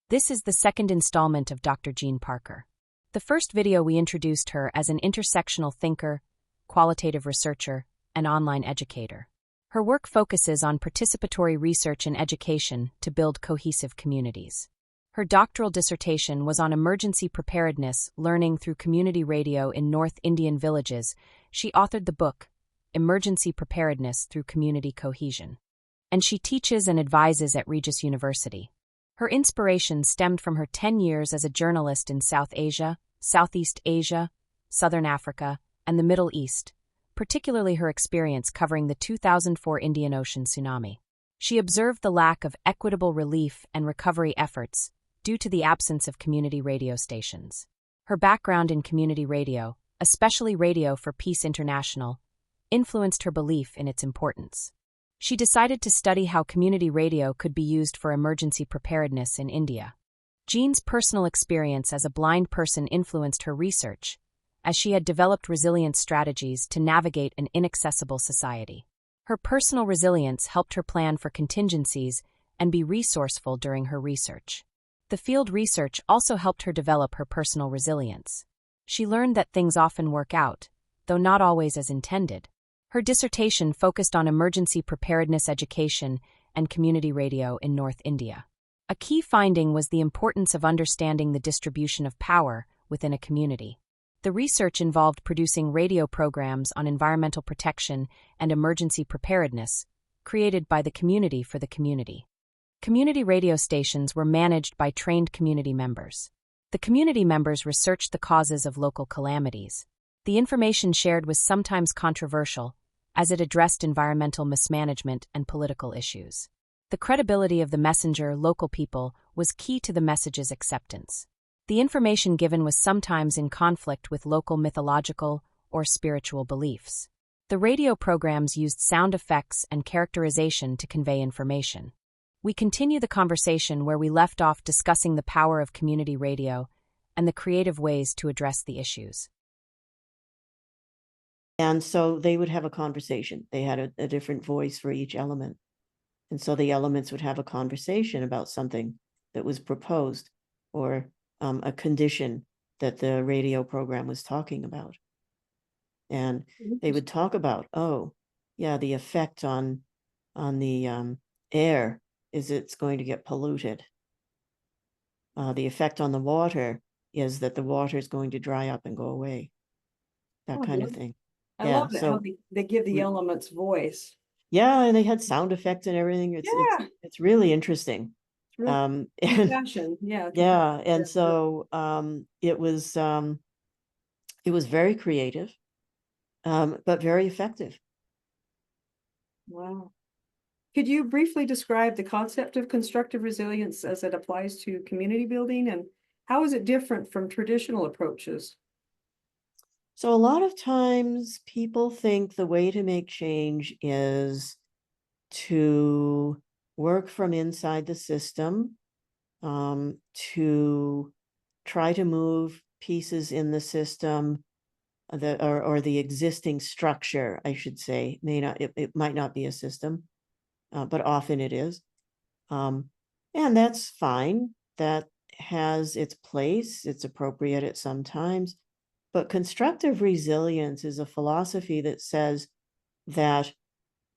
This is the second installment of Dr. Jean Parker. The first video we introduced her as an intersectional thinker, qualitative researcher, and online educator. Her work focuses on participatory research and education to build cohesive communities. Her doctoral dissertation was on emergency preparedness learning through community radio in North Indian villages. She authored the book, Emergency Preparedness Through Community Cohesion. And she teaches and advises at Regis University. Her inspiration stemmed from her 10 years as a journalist in South Asia, Southeast Asia, Southern Africa, and the Middle East, particularly her experience covering the 2004 Indian Ocean tsunami. She observed the lack of equitable relief and recovery efforts due to the absence of community radio stations. Her background in community radio, especially Radio for Peace International, influenced her belief in its importance. She decided to study how community radio could be used for emergency preparedness in India. Jean's personal experience as a blind person influenced her research, as she had developed resilience strategies to navigate an inaccessible society. Her personal resilience helped her plan for contingencies and be resourceful during her research. The field research also helped her develop her personal resilience. She learned that things often work out, though not always as intended. Her dissertation focused on emergency preparedness education and community radio in North India. A key finding was the importance of understanding the distribution of power within a community. The research involved producing radio programs on environmental protection and emergency preparedness, created by the community for the community. Community radio stations were managed by trained community members. The community members researched the causes of local calamities. The information shared was sometimes controversial, as it addressed environmental mismanagement and political issues. The credibility of the messenger, local people, was key to the message's acceptance. The information given was sometimes in conflict with local mythological or spiritual beliefs. The radio programs used sound effects and characterization to convey information. We continue the conversation where we left off discussing the power of community radio and the creative ways to address the issues. And so they would have a conversation. They had a different voice for each element. And so the elements would have a conversation about something that was proposed or a condition that the radio program was talking about. And they would talk about, oh, yeah, the effect on the air is it's going to get polluted. The effect on the water is that the water is going to dry up and go away. That kind of thing. I love that, how they give the elements voice. Yeah, and they had sound effects and everything. It's really interesting. It's really passion. Yeah. Yeah, and so it was very creative, but very effective. Wow. Could you briefly describe the concept of constructive resilience as it applies to community building, and how is it different from traditional approaches? So a lot of times people think the way to make change is to work from inside the system, to try to move pieces in the system or the existing structure, I should say. It might not be a system, but often it is. And that's fine. That has its place. It's appropriate at some times. But constructive resilience is a philosophy that says that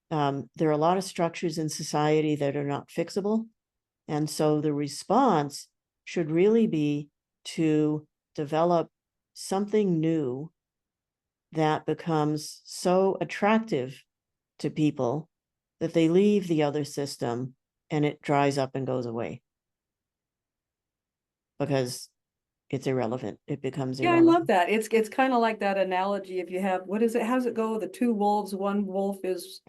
there are a lot of structures in society that are not fixable. And so the response should really be to develop something new that becomes so attractive to people that they leave the other system and it dries up and goes away. Because it's irrelevant. It becomes irrelevant. Yeah, I love that. It's kind of like that analogy. If you have, what is it? How's it go? The two wolves, one wolf is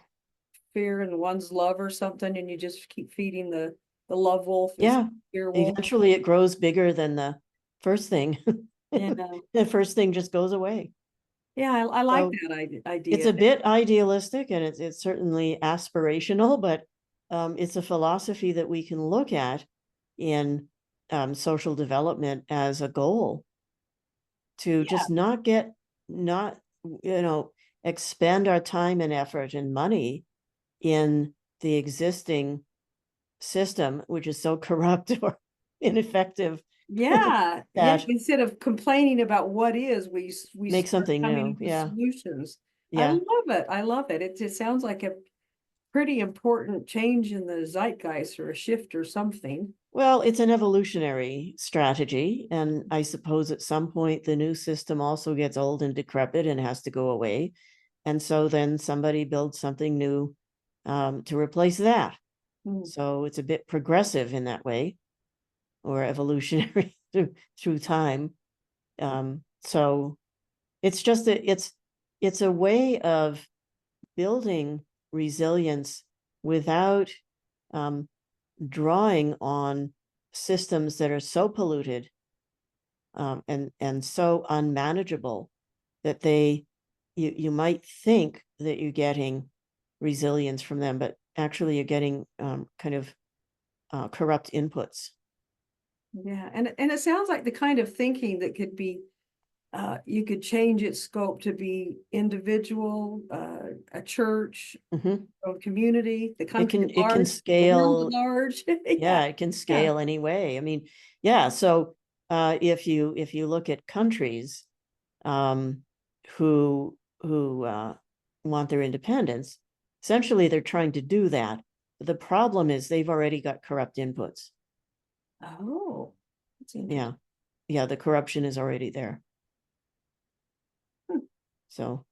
fear and one's love or something, and you just keep feeding the love wolf. Yeah. Fear wolf. Eventually it grows bigger than the first thing. Yeah. The first thing just goes away. Yeah, I like that idea. It's a bit idealistic and it's certainly aspirational, but it's a philosophy that we can look at in social development as a goal to just not expend our time and effort and money in the existing system, which is so corrupt or ineffective. Yeah, yeah, That instead of complaining about what is, we make start something coming new. up with Yeah. solutions. I Yeah. love it. I love it. It just sounds like a pretty important change in the zeitgeist or a shift or something. Well, it's an evolutionary strategy, and I suppose at some point the new system also gets old and decrepit and has to go away. And so then somebody builds something new to replace that. Hmm. So it's a bit progressive in that way, or evolutionary through time. So it's just it's a way of building resilience without drawing on systems that are so polluted and so unmanageable that you might think that you're getting resilience from them, but actually you're getting kind of corrupt inputs. Yeah, and it sounds like the kind of thinking that could be you could change its scope to be individual, a church, Mhm. a community, the country at It can large, the world scale. at large. Yeah, Yeah, it can yeah. scale any way. I mean, yeah. So if you look at countries um, who want their independence, essentially they're trying to do that. The problem is they've already got corrupt inputs. Oh, that's Yeah, interesting. yeah. The corruption is already there, Hmm. so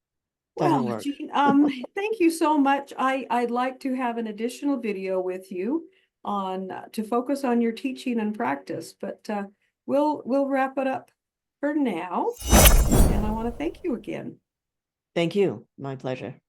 Well, doesn't work. Jean, thank you so much. I'd like to have an additional video with you on to focus on your teaching and practice, but we'll wrap it up for now. And I want to thank you again. Thank you. My pleasure.